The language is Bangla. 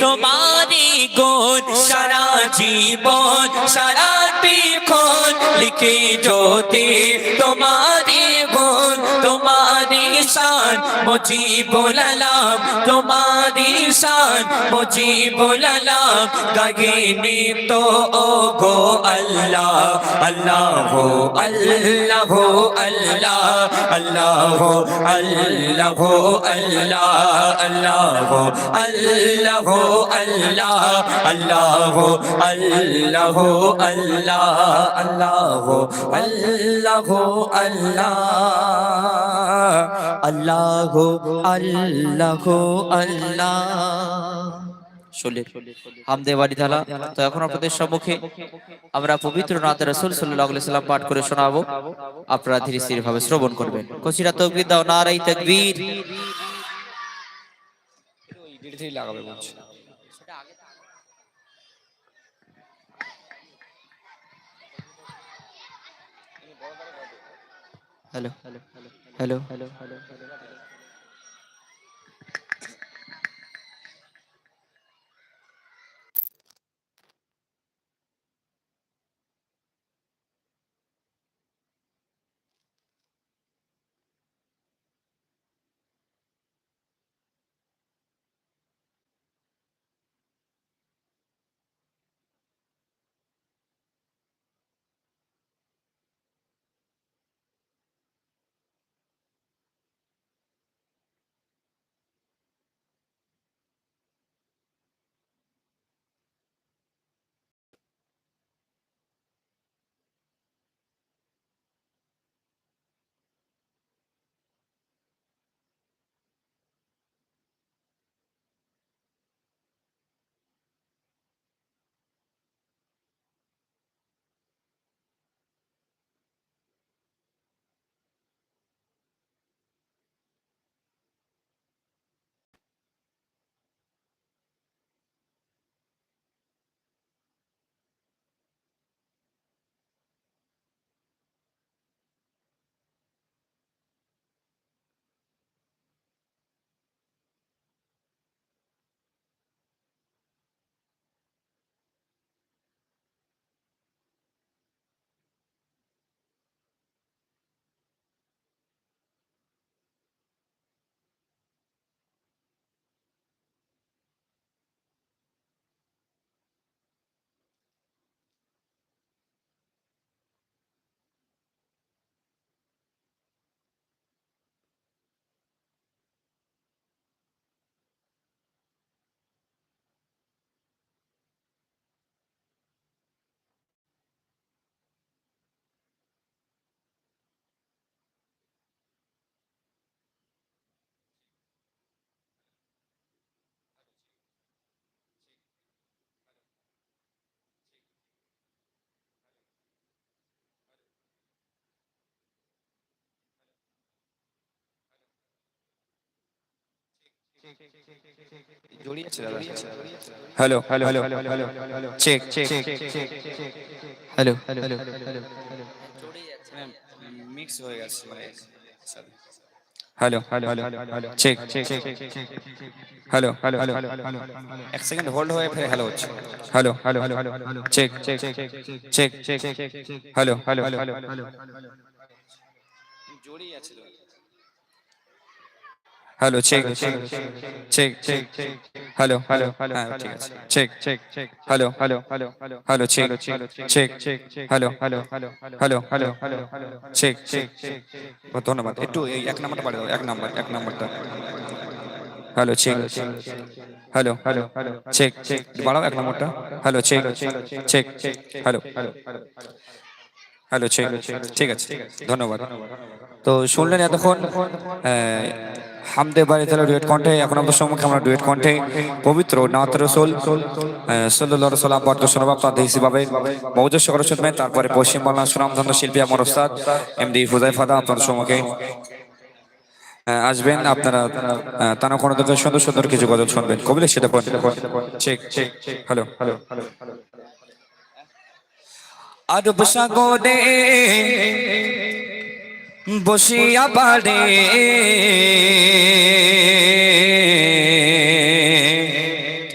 তোমারি গুণ সারা জীবন সারাটি ক্ষণ লিখে যদি তোমারি গুণ তোমারি শান মুজিবুল আলাম তোমারি শান মুজিবুল আলাম গাহিনী তো ও গো আল্লাহ আল্লাহ আল্লাহ আল্লাহ আল্লাহ আল্লাহ আল্লাহ আল্লাহ আল্লাহ আল্লাহ আল্লাহ আল্লাহ আল্লাহ আল্লাহ আল্লাহ আল্লাহ আল্লাহ আল্লাহ হামদে বাড়ি ধালা। তো এখন আপনাদের সম্মুখে আমরা পবিত্র নাত রাসূল সাল্লাল্লাহু আলাইহি সাল্লাম পাঠ করে শোনাবো, আপনারা ধীরে স্থির ভাবে শ্রবণ করবেন। কসিরা তাকবীর দাও, নারায়ে তাকবীর। লাগাবে বলছি hello hello hello hello hello. Hello hello hello hello check check hello hello hello mix হয়ে গেছে মানে hello hello hello check check hello hello hello এক সেকেন্ড হোল্ড হয়ে ফের হ্যালো হচ্ছে hello hello hello check check check check hello hello hello জোরেই আছে hello check check check hello hello হ্যাঁ ঠিক আছে check check hello hello hello check check hello hello hello hello check check ধন্যবাদ। একটু এই এক নাম্বারটা বাড়িয়ে দাও, এক নাম্বারটা hello check hello hello check বাড়াও এক নাম্বারটা hello check check hello hello check ঠিক আছে ধন্যবাদ। তো শুনলেন এতক্ষণ হামদে বাড়ি তাহলে ডুয়েট কণ্ঠে। এখন আমাদের সম্মুখে আমরা ডুয়েট কণ্ঠে পবিত্র নাত রাসূল সাল্লাল্লাহু আলাইহি সাল্লাম পাঠ করে শোনাবো আপনাদের হিসেবে মৌজস্য করে শুনবেন। তারপরে পশ্চিম বাংলার সুনামধন্য শিল্পী আমার ওস্তাদ এমডি হুযায়ফা দা আপনাদের সম্মুখে আসবেন। আপনারা তারা কোনো থেকে সুন্দর সুন্দর কিছু গজল শুনবেন, কবিলে সেটা চেক চেক হ্যালো হ্যালো আরব সাগরে বসিয়া বাড়ে